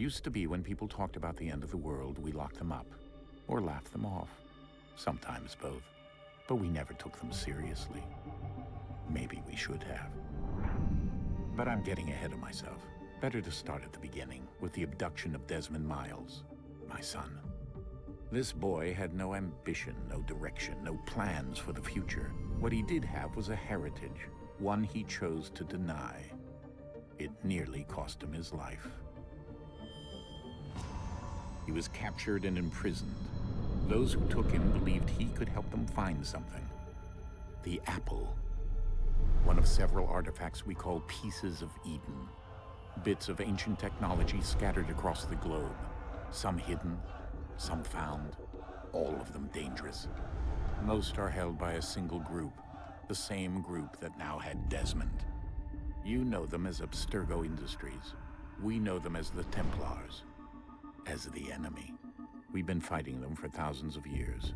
Used to be when people talked about the end of the world, we locked them up or laughed them off. Sometimes both. But we never took them seriously. Maybe we should have. But I'm getting ahead of myself. Better to start at the beginning, with the abduction of Desmond Miles, my son. This boy had no ambition, no direction, no plans for the future. What he did have was a heritage, one he chose to deny. It nearly cost him his life. He was captured and imprisoned. Those who took him believed he could help them find something. The apple. One of several artifacts we call pieces of Eden. Bits of ancient technology scattered across the globe. Some hidden, some found, all of them dangerous. Most are held by a single group, the same group that now had Desmond. You know them as Abstergo Industries. We know them as the Templars, as the enemy. We've been fighting them for thousands of years,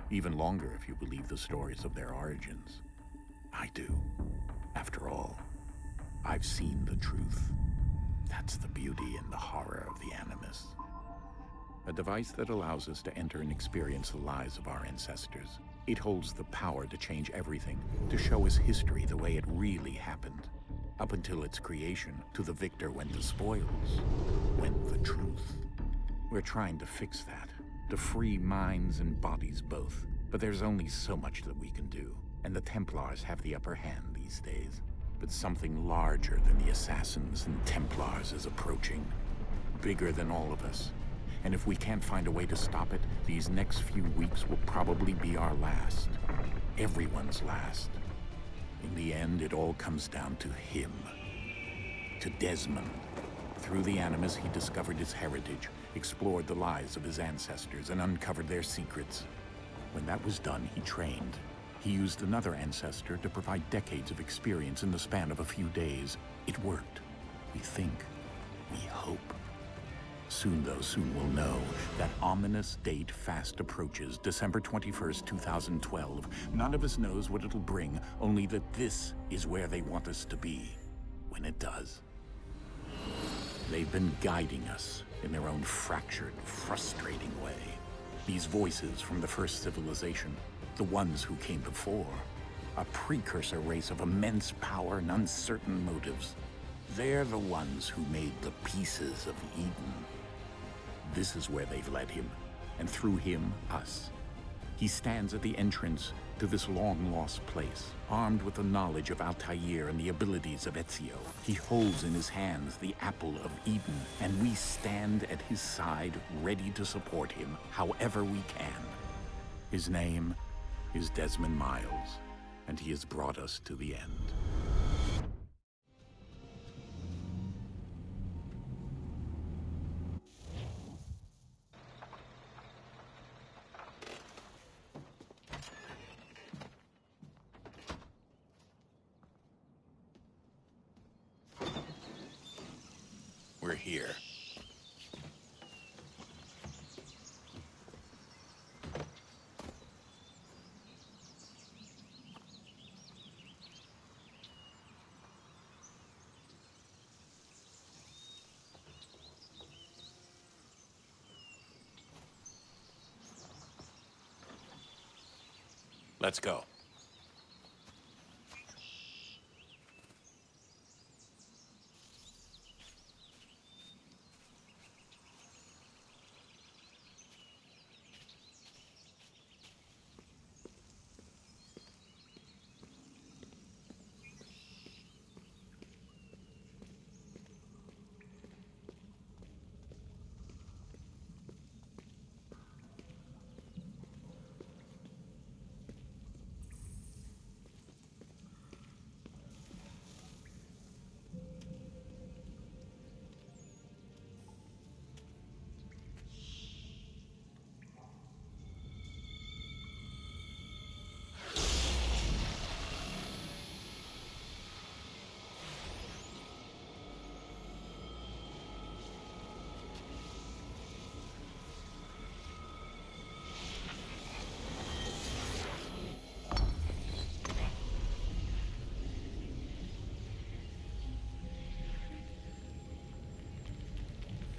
even longer if you believe the stories of their origins. I do. After all, I've seen the truth. That's the beauty and the horror of the Animus. A device that allows us to enter and experience the lives of our ancestors. It holds the power to change everything, to show us history the way it really happened. Up until its creation, to the victor went the spoils, went the truth. We're trying to fix that, to free minds and bodies both. But there's only so much that we can do, and the Templars have the upper hand these days. But something larger than the Assassins and Templars is approaching, bigger than all of us. And if we can't find a way to stop it, these next few weeks will probably be our last. Everyone's last. In the end, it all comes down to him. To Desmond. Through the Animus, he discovered his heritage, explored the lives of his ancestors, and uncovered their secrets. When that was done, he trained. He used another ancestor to provide decades of experience in the span of a few days. It worked. We think. We hope. Soon we'll know. That ominous date fast approaches, December 21st, 2012. None of us knows what it'll bring, only that this is where they want us to be, when it does. They've been guiding us in their own fractured, frustrating way. These voices from the first civilization, the ones who came before, a precursor race of immense power and uncertain motives. They're the ones who made the pieces of Eden. This is where they've led him, and through him, us. He stands at the entrance to this long-lost place, armed with the knowledge of Altair and the abilities of Ezio. He holds in his hands the apple of Eden, and we stand at his side, ready to support him however we can. His name is Desmond Miles, and he has brought us to the end. We're here. Let's go.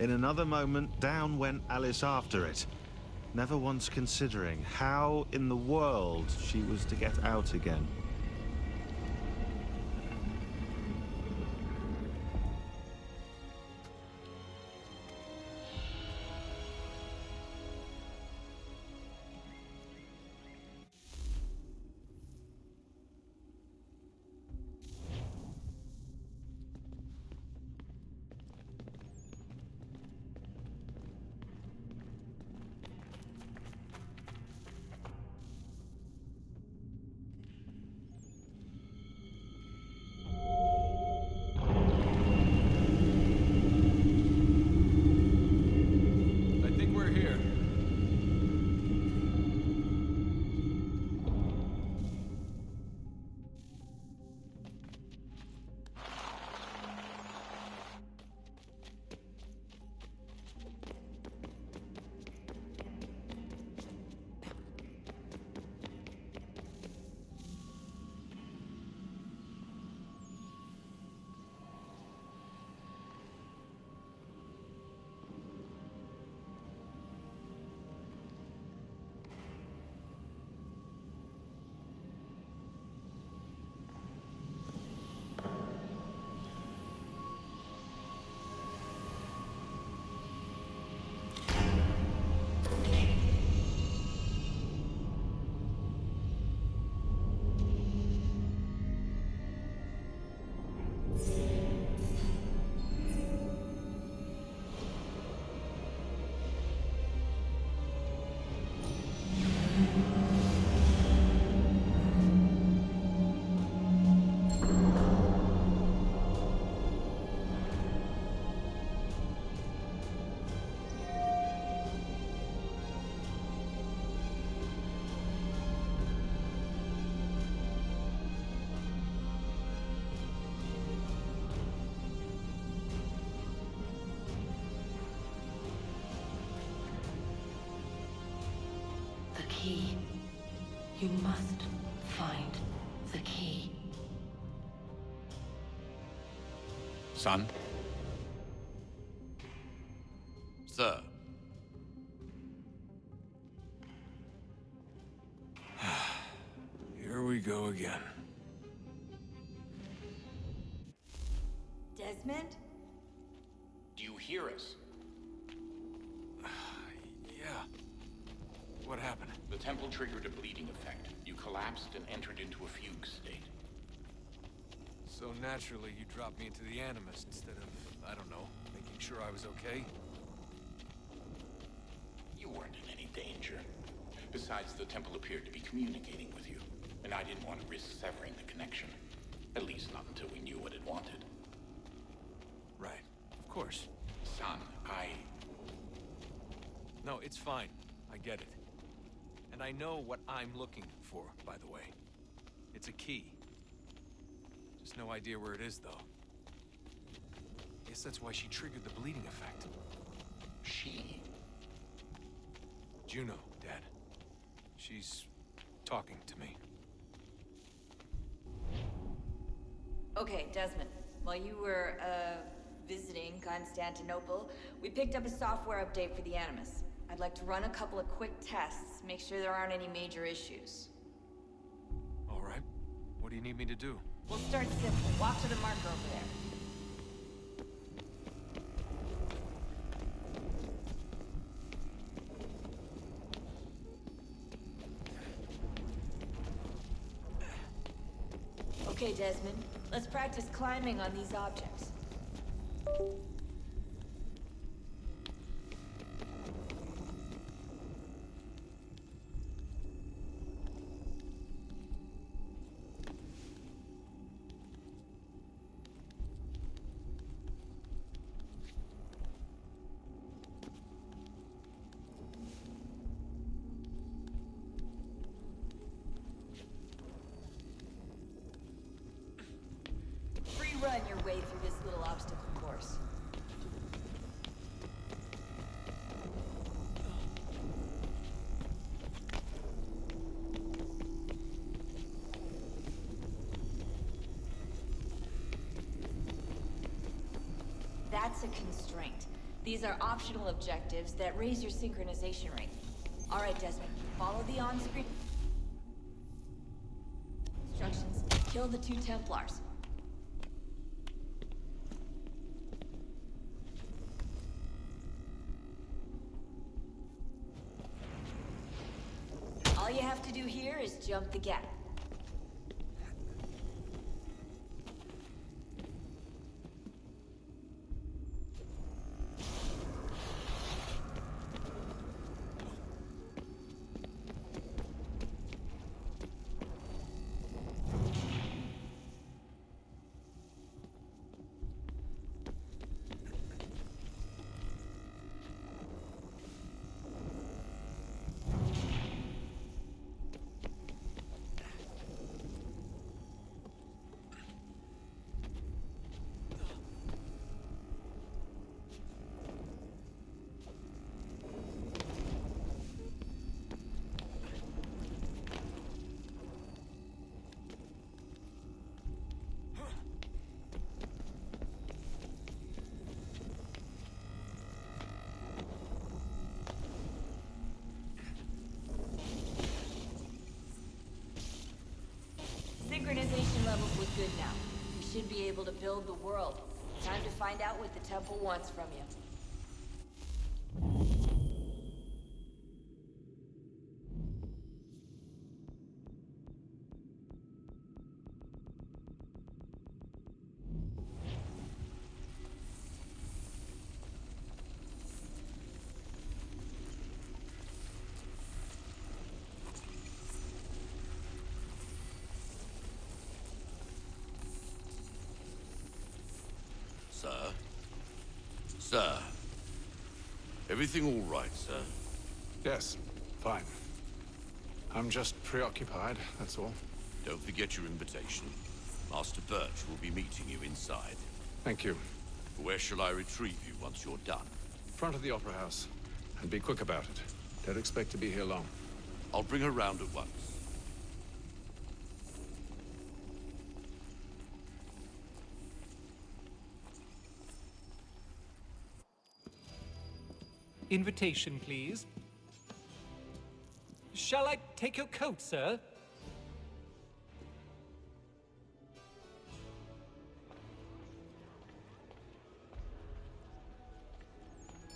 In another moment, down went Alice after it, never once considering how in the world she was to get out again. The key. You must find the key. Son? Sir. Here we go again. Desmond? Do you hear us? Yeah. What happened? The temple triggered a bleeding effect. You collapsed and entered into a fugue state. So naturally, you dropped me into the Animus instead of, I don't know, making sure I was okay? You weren't in any danger. Besides, the temple appeared to be communicating with you, and I didn't want to risk severing the connection. At least not until we knew what it wanted. Right. Of course. Son, No, it's fine. I get it. And I know what I'm looking for, by the way. It's a key. Just no idea where it is, though. Guess that's why she triggered the bleeding effect. She? Juno, Dad. She's talking to me. Okay, Desmond. While you were, visiting Constantinople, we picked up a software update for the Animus. I'd like to run a couple of quick tests, make sure there aren't any major issues. All right. What do you need me to do? We'll start simple. Walk to the marker over there. Okay, Desmond. Let's practice climbing on these objects. Run your way through this little obstacle course. That's a constraint. These are optional objectives that raise your synchronization rate. All right, Desmond, follow the on-screen instructions. Kill the 2 Templars. All you have to do here is jump the gap. Synchronization levels look good now. We should be able to build the world. Time to find out what the temple wants from you. Sir? Sir? Everything all right, sir? Yes, fine. I'm just preoccupied, that's all. Don't forget your invitation. Master Birch will be meeting you inside. Thank you. Where shall I retrieve you once you're done? Front of the Opera House. And be quick about it. Don't expect to be here long. I'll bring her round at once. Invitation, please. Shall I take your coat, sir?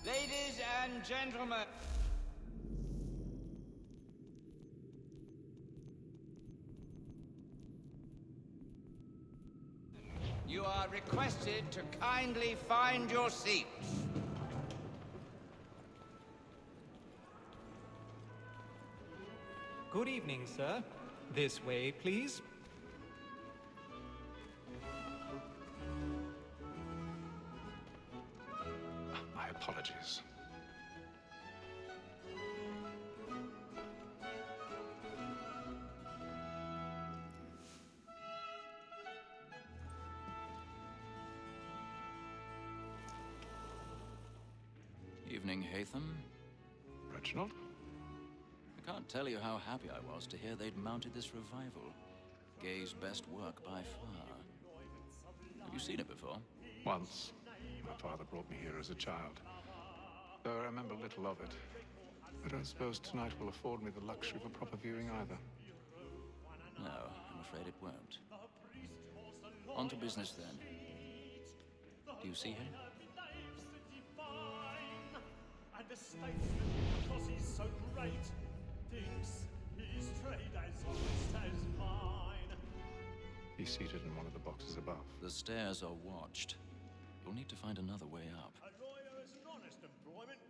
Ladies and gentlemen. You are requested to kindly find your seats. Good evening, sir. This way, please. My apologies. Evening, Hatham. Reginald? I can't tell you how happy I was to hear they'd mounted this revival. Gay's best work by far. Have you seen it before? Once. My father brought me here as a child. Though I remember little of it. I don't suppose tonight will afford me the luxury of a proper viewing either. No, I'm afraid it won't. On to business then. Do you see him? And a statesman, because he's so great, thinks his trade as honest as mine. He's seated in one of the boxes above. The stairs are watched. You'll need to find another way up. A lawyer is an honest employment,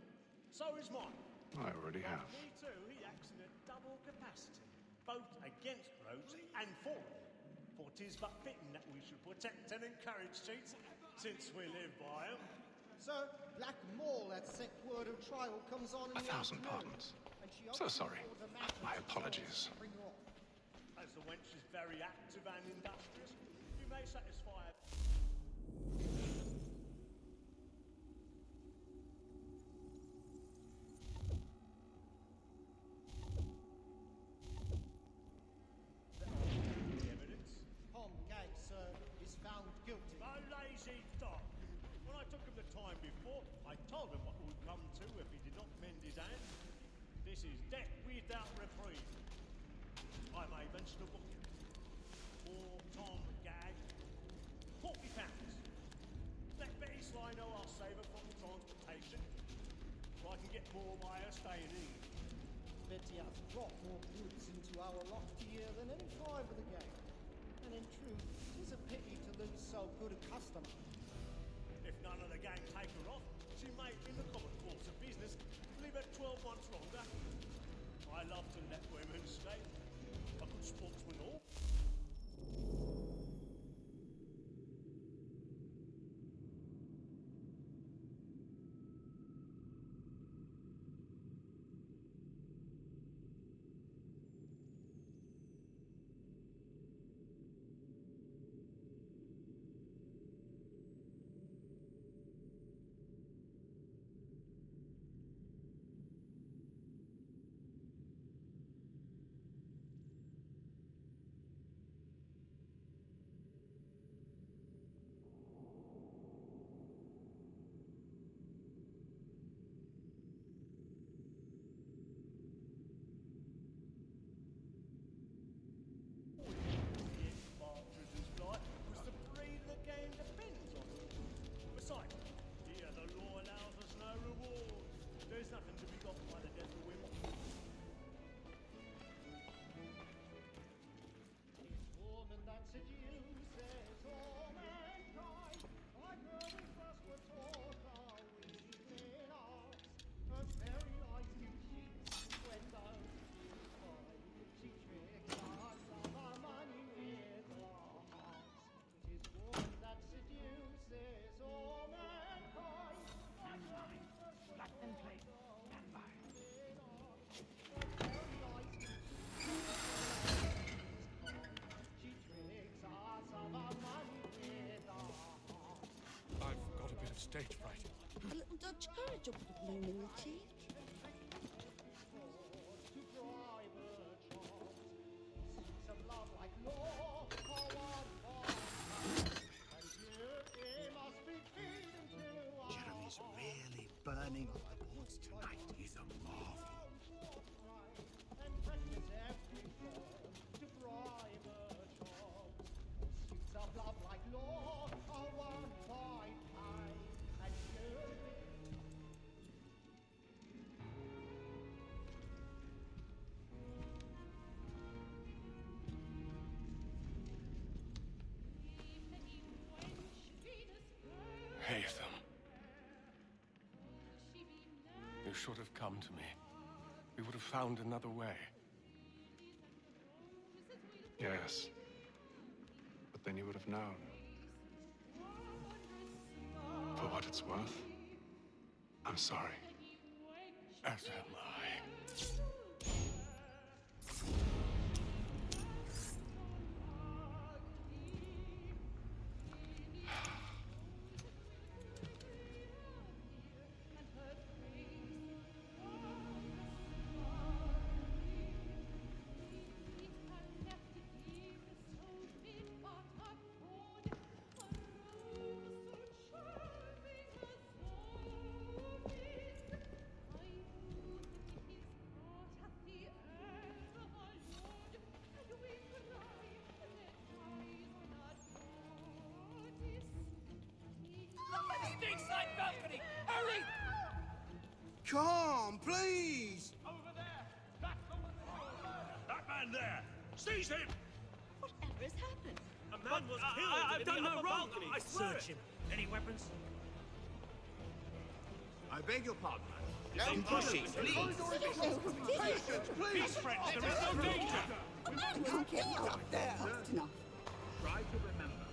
so is mine. I already have. Me too, he acts in a double capacity, both against roads and for them. For 'tis but fitting that we should protect and encourage cheats, since we live by 'em. Sir, Black Mall at set word of trial comes on in 1,000 pardons. So sorry. My apologies. As the wench is very active and industrious, you may satisfy her. The evidence? Tom Gag, sir, is found guilty. A lazy dog. When I took him the time before, I told him This is death without reprieve. I may venture to book you. For Tom Gag, £40. Let Betty Sly know I'll save her from the transportation. Or I can get more by her staying in. Betty has brought more goods into our loft here than any tribe of the gang. And in truth, it is a pity to lose so good a customer. If none of the gang take her off, she may, in the common course of business, live at 12 months longer. I love to let women stay. A good sportsman all. There's nothing to be got by the death of women. This woman that seduces all mankind, like her we first were taught our weaving arts. Her very eyes do cheats when those you find. She tricks us of our money with her hearts. It is woman that seduces all mankind, like her we first were taught our weaving arts. I've got a bit of stage fright. A little Dutch courage up the bloom in the cheek. Jeremy's really burning up the boards tonight. He's a marvel. Haytham. You should have come to me. We would have found another way. Yes. But then you would have known. For what it's worth, I'm sorry. As am I. Stateside balcony! Hurry! Come, please! Over there! That man there! Seize him! Whatever has happened? A man was killed I've done no wrong! I swear Search him. Any weapons? I beg your pardon, Don't push it, please! Peace, friends! There is no danger! A man can't get you up there. That's enough. Try to remember.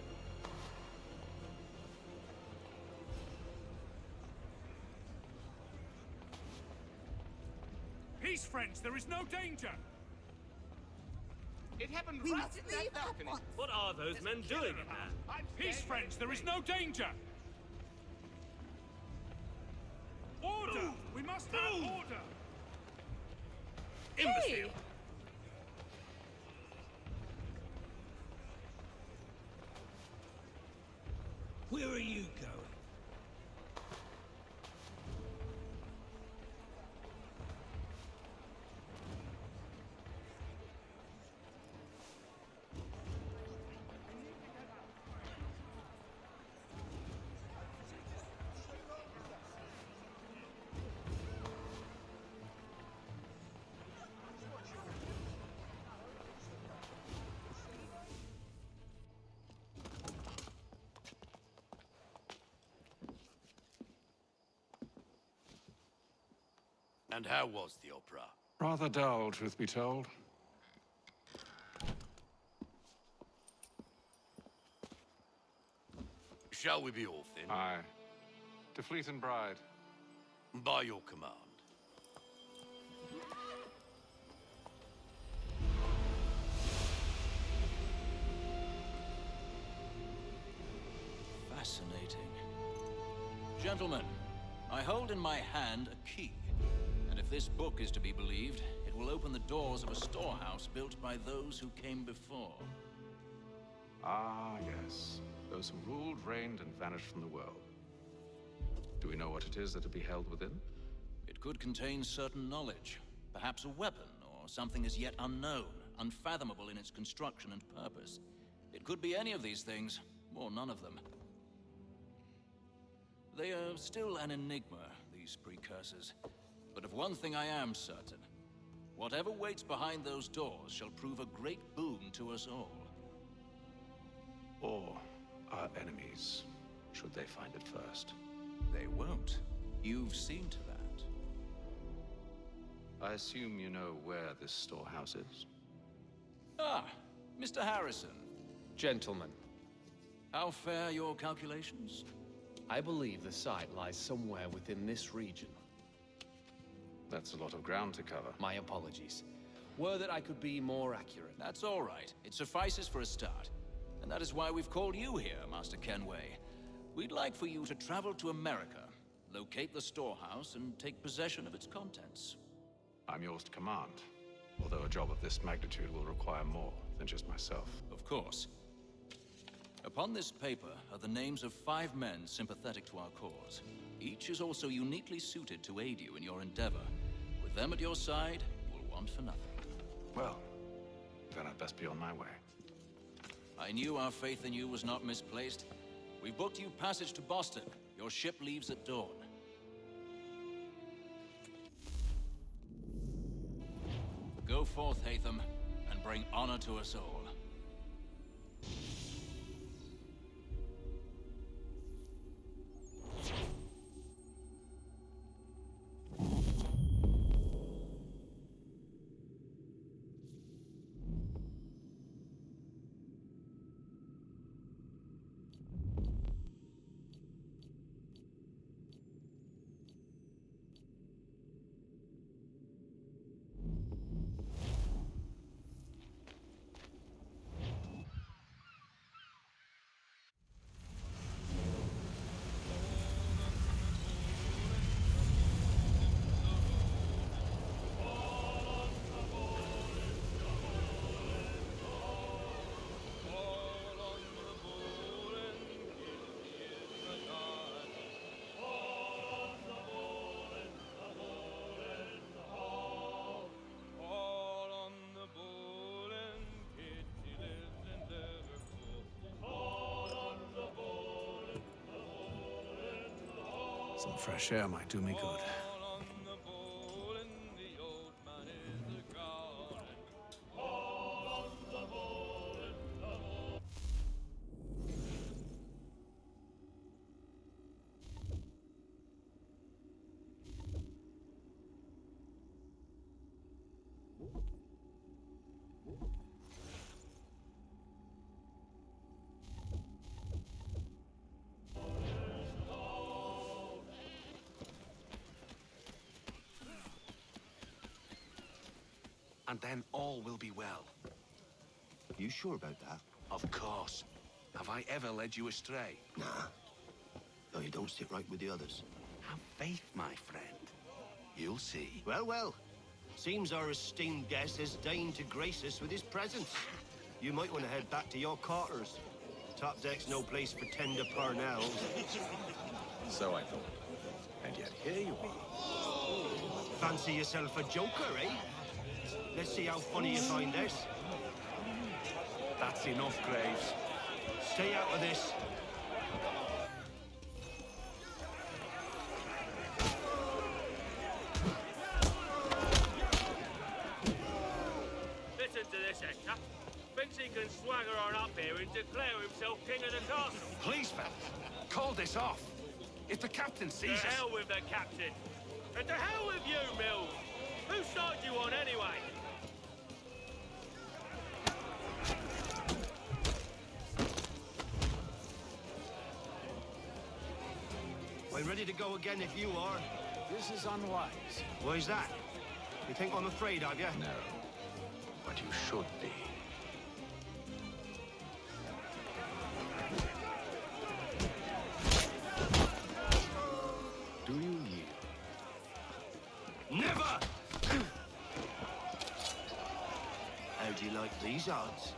Peace, friends! There is no danger! It happened We right must at leave that at balcony. once. What are those men doing in there? Peace, friends! There is no danger! Order! We must have order! Imbecile! Where are you going? And how was the opera? Rather dull, truth be told. Shall we be off then? Aye. To Fleet and Bride. By your command. Fascinating. Gentlemen, I hold in my hand a key. And if this book is to be believed, it will open the doors of a storehouse built by those who came before. Ah, yes. Those who ruled, reigned, and vanished from the world. Do we know what it is that will be held within? It could contain certain knowledge. Perhaps a weapon, or something as yet unknown, unfathomable in its construction and purpose. It could be any of these things, or none of them. They are still an enigma, these precursors. But of one thing I am certain. Whatever waits behind those doors shall prove a great boon to us all. Or our enemies, should they find it first. They won't. You've seen to that. I assume you know where this storehouse is? Ah, Mr. Harrison. Gentlemen, How fare your calculations? I believe the site lies somewhere within this region. That's a lot of ground to cover. My apologies. Were that I could be more accurate. That's all right. It suffices for a start. And that is why we've called you here, Master Kenway. We'd like for you to travel to America, locate the storehouse, and take possession of its contents. I'm yours to command. Although a job of this magnitude will require more than just myself. Of course. Upon this paper are the names of 5 men sympathetic to our cause. Each is also uniquely suited to aid you in your endeavor. With them at your side, you will want for nothing. Well, then I'd best be on my way. I knew our faith in you was not misplaced. We booked you passage to Boston. Your ship leaves at dawn. Go forth, Hatham, and bring honor to us all. Some fresh air might do me good. And then all will be well. You sure about that? Of course. Have I ever led you astray? Nah. No, you don't sit right with the others. Have faith, my friend. You'll see. Well, well. Seems our esteemed guest has deigned to grace us with his presence. You might want to head back to your quarters. Top deck's no place for tender parnells. So I thought. And yet here you are. Fancy yourself a joker, eh? Let's see how funny you find this. That's enough, Graves. Stay out of this. Listen to this, Hector. Thinks he can swagger on up here and declare himself king of the castle. Please, fellas, call this off. If the captain sees To us... hell with the captain. And to hell with you, Mills. ready to go again if you are. This is unwise. Why's that? You think I'm afraid of you? No. But you should be. Do you yield? Never! How do you like these odds?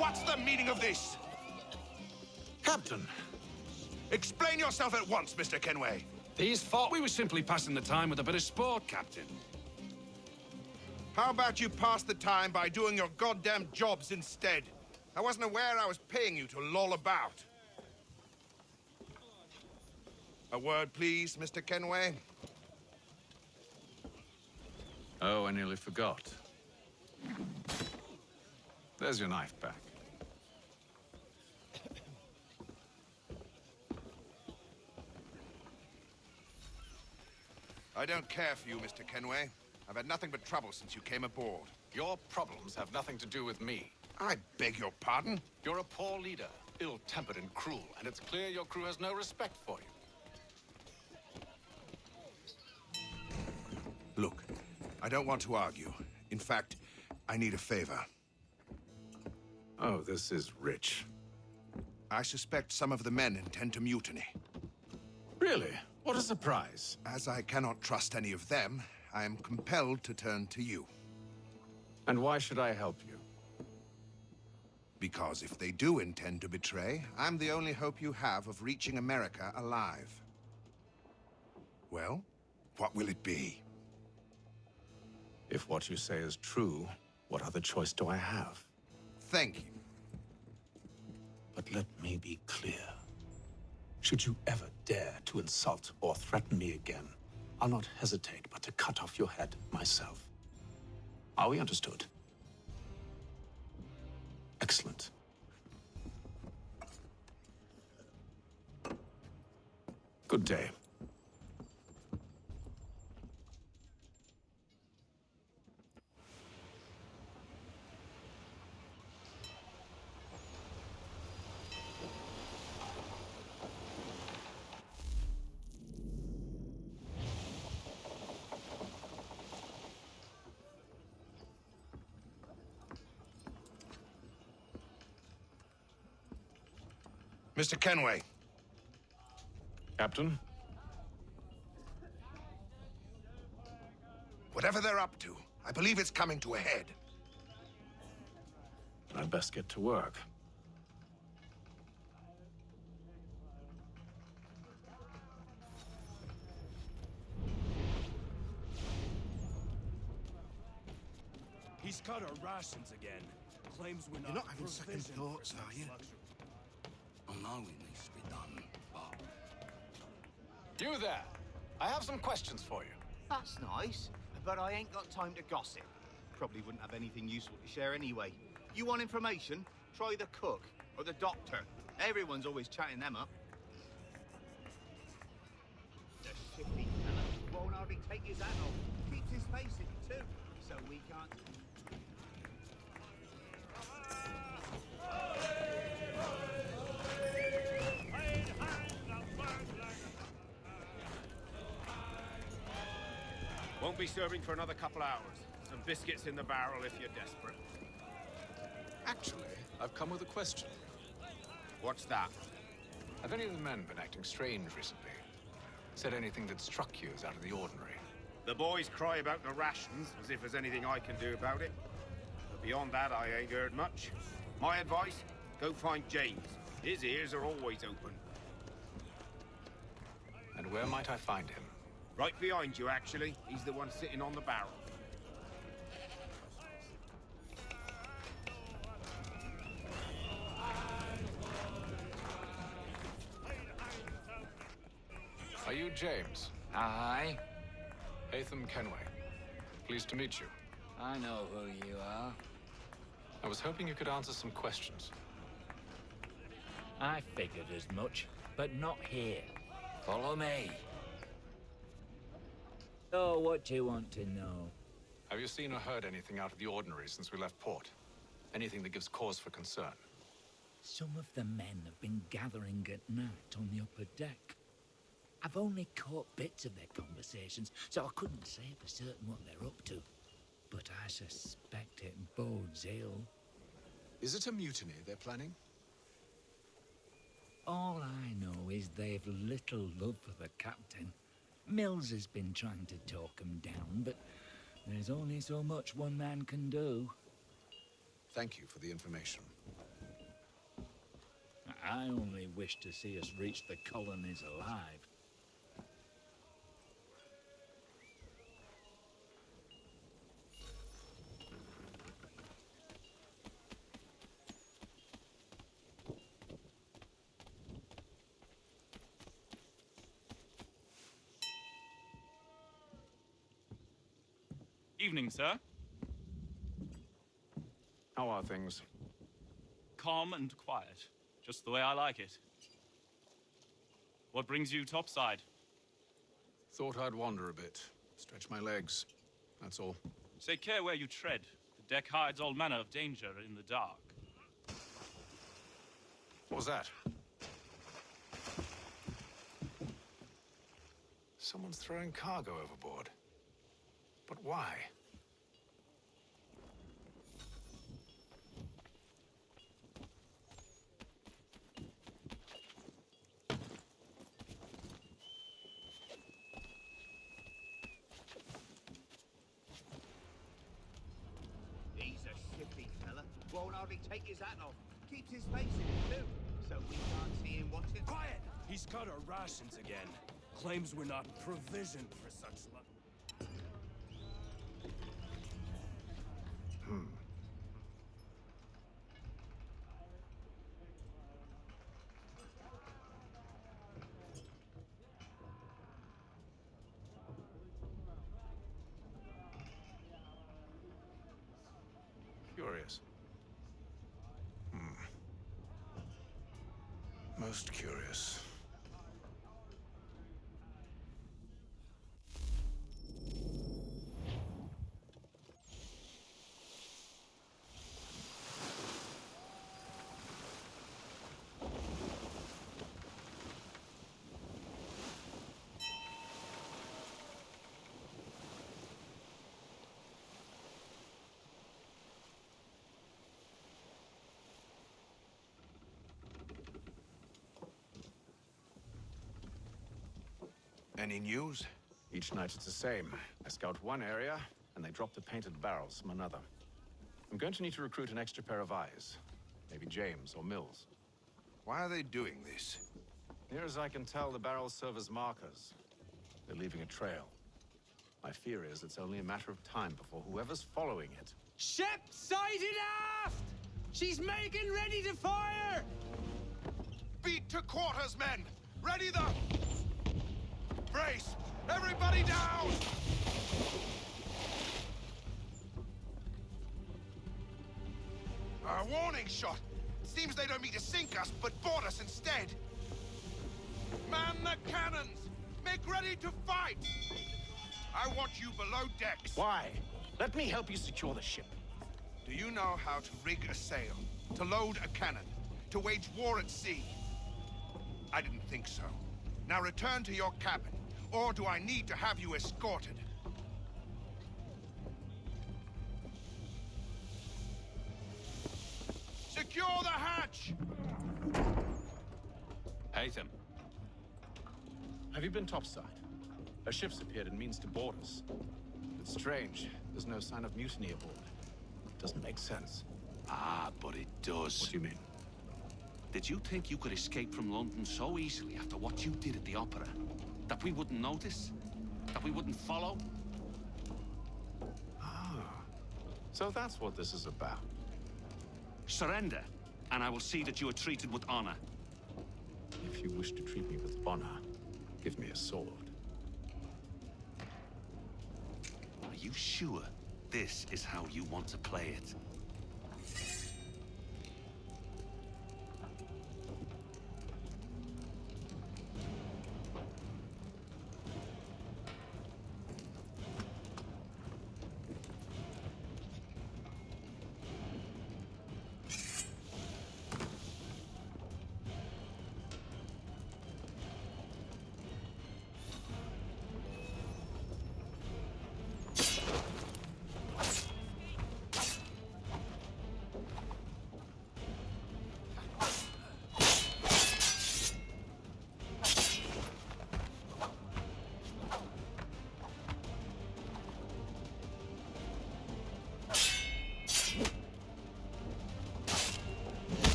What's the meaning of this? Captain, Explain yourself at once, Mr. Kenway. these thought we were simply passing the time with a bit of sport, Captain. How about you pass the time by doing your goddamn jobs instead? I wasn't aware I was paying you to loll about. A word, please, Mr. Kenway. Oh, I nearly forgot. There's your knife back. I don't care for you, Mr. Kenway. I've had nothing but trouble since you came aboard. Your problems have nothing to do with me. I beg your pardon? You're a poor leader, ill-tempered and cruel, and it's clear your crew has no respect for you. Look, I don't want to argue. In fact, I need a favor. Oh, this is rich. I suspect some of the men intend to mutiny. Really? What a surprise. As I cannot trust any of them, I am compelled to turn to you. And why should I help you? Because if they do intend to betray, I'm the only hope you have of reaching America alive. Well, what will it be? If what you say is true, what other choice do I have? Thank you. But let me be clear. Should you ever dare to insult or threaten me again, I'll not hesitate but to cut off your head myself. Are we understood? Excellent. Good day. Mr. Kenway. Captain? Whatever they're up to, I believe it's coming to a head. I'd best get to work. He's cut our rations again. Claims we're You're not having second thoughts, are you? I know it needs to be done, but... You there! I have some questions for you. That's nice, but I ain't got time to gossip. Probably wouldn't have anything useful to share anyway. You want information? Try the cook or the doctor. Everyone's always chatting them up. The shifty fella won't hardly take his hat off. Keeps his face in it too, so we can't... Won't be serving for another couple hours. Some biscuits in the barrel if you're desperate. Actually, I've come with a question. What's that? Have any of the men been acting strange recently? Said anything that struck you as out of the ordinary? The boys cry about the rations, as if there's anything I can do about it. But beyond that, I ain't heard much. My advice, go find James. His ears are always open. And where might I find him? Right behind you, actually. He's the one sitting on the barrel. Are you James? Aye. Hatham Kenway. Pleased to meet you. I know who you are. I was hoping you could answer some questions. I figured as much, but not here. Follow me. So, what do you want to know? Have you seen or heard anything out of the ordinary since we left port? Anything that gives cause for concern? Some of the men have been gathering at night on the upper deck. I've only caught bits of their conversations, so I couldn't say for certain what they're up to. But I suspect it bodes ill. Is it a mutiny they're planning? All I know is they've little love for the captain. Mills has been trying to talk him down, but there's only so much one man can do. Thank you for the information. I only wish to see us reach the colonies alive. Evening, sir. How are things? Calm and quiet. Just the way I like it. What brings you topside? Thought I'd wander a bit. Stretch my legs. That's all. Take care where you tread. The deck hides all manner of danger in the dark. What was that? Someone's throwing cargo overboard. But why? He's a shifty fella. Won't hardly take his hat off. Keeps his face in it too, so we can't see him watching. Quiet! He's cut our rations again. Claims we're not provisioned for such luck. Curious. Most curious. Any news? Each night it's the same. I scout one area, and they drop the painted barrels from another. I'm going to need to recruit an extra pair of eyes. Maybe James or Mills. Why are they doing this? Near as I can tell, the barrels serve as markers. They're leaving a trail. My fear is it's only a matter of time before whoever's following it... Ship sighted aft! She's making ready to fire! Beat to quarters, men! Ready the... Brace! Everybody down! A warning shot! Seems they don't mean to sink us, but board us instead! Man the cannons! Make ready to fight! I want you below decks. Why? Let me help you secure the ship. Do you know how to rig a sail? To load a cannon? To wage war at sea? I didn't think so. Now return to your cabin, or do I need to have you escorted? Secure the hatch! Haytham. Have you been topside? A ship's appeared and means to board us. It's strange. There's no sign of mutiny aboard. Doesn't make sense. Ah, but it does. What do you mean? Did you think you could escape from London so easily after what you did at the opera? That we wouldn't notice? That we wouldn't follow? Ah. So that's what this is about. Surrender, and I will see that you are treated with honor. If you wish to treat me with honor, give me a sword. Are you sure this is how you want to play it?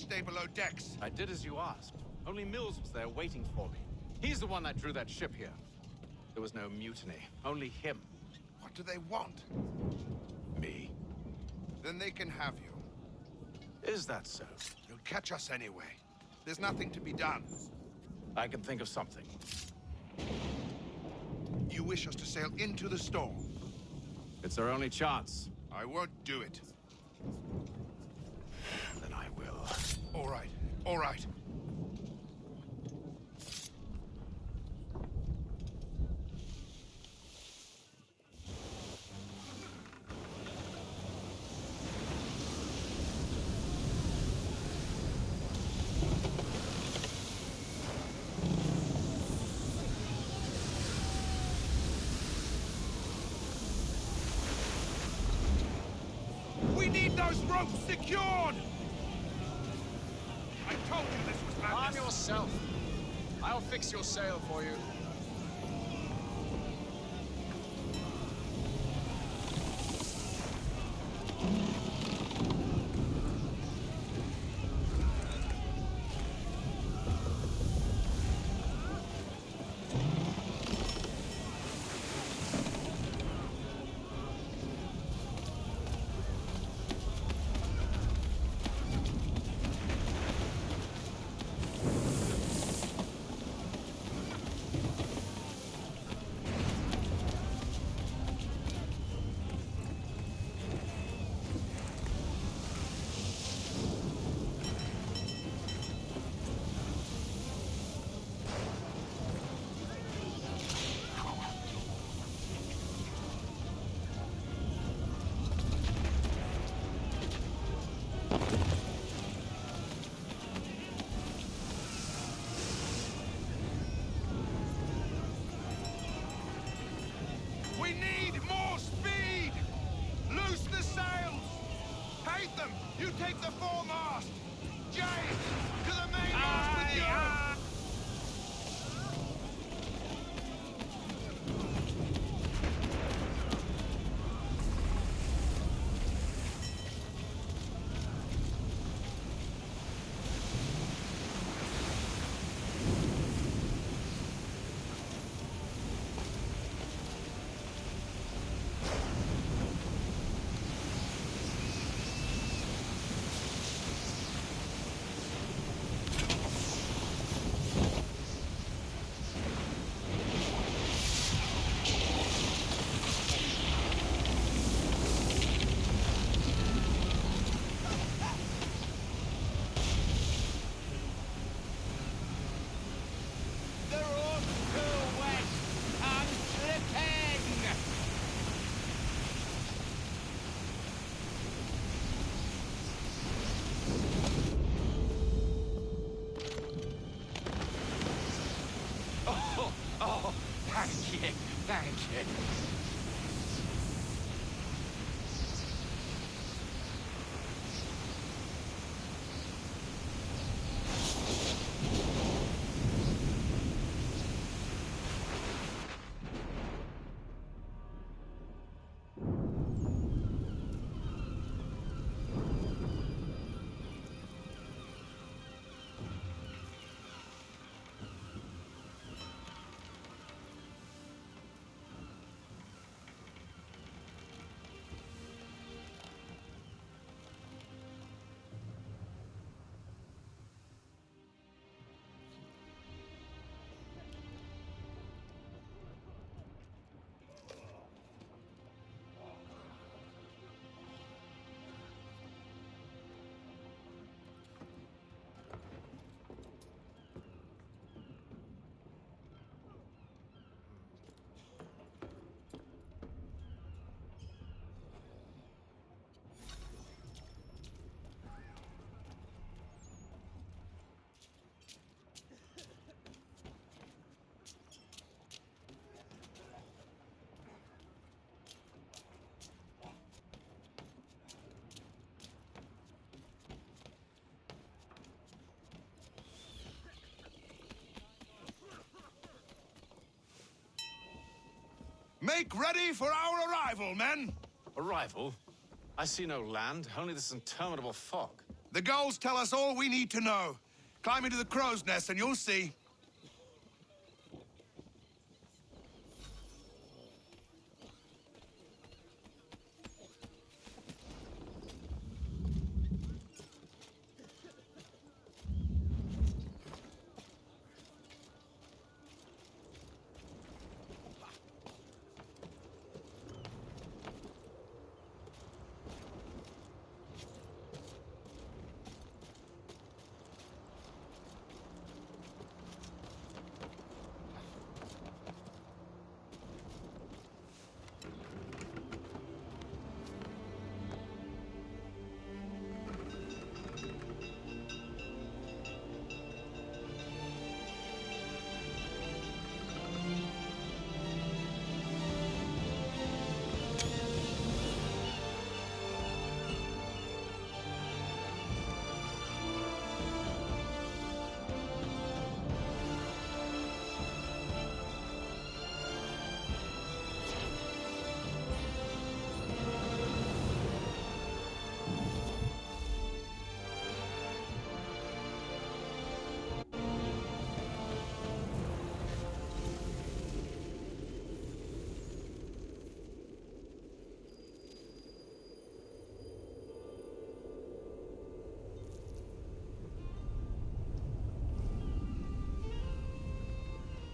stay below decks. I did as you asked. Only Mills was there waiting for me. He's the one that drew that ship here. There was no mutiny, only him. What do they want? Me. Then they can have you. Is that so? You'll catch us anyway. There's nothing to be done. I can think of something. You wish us to sail into the storm? It's our only chance. I won't do it. Then I will. All right, all right. We need those ropes secured! I told you this was madness. Arm yourself. I'll fix your sail for you. We need more speed! Loose the sails! Hate them! You take the foremast! James, to the mainmast with you! The rope's too wet. I'm slipping. Oh, thank you, thank you. Make ready for our arrival, men! Arrival? I see no land, only this interminable fog. The goals tell us all we need to know. Climb into the crow's nest and you'll see.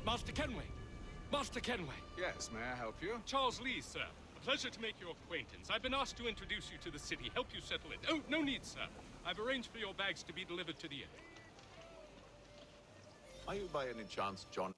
Master Kenway! Master Kenway! Yes, may I help you? Charles Lee, sir. A pleasure to make your acquaintance. I've been asked to introduce you to the city, help you settle it. Oh, no need, sir. I've arranged for your bags to be delivered to the inn. Are you by any chance John?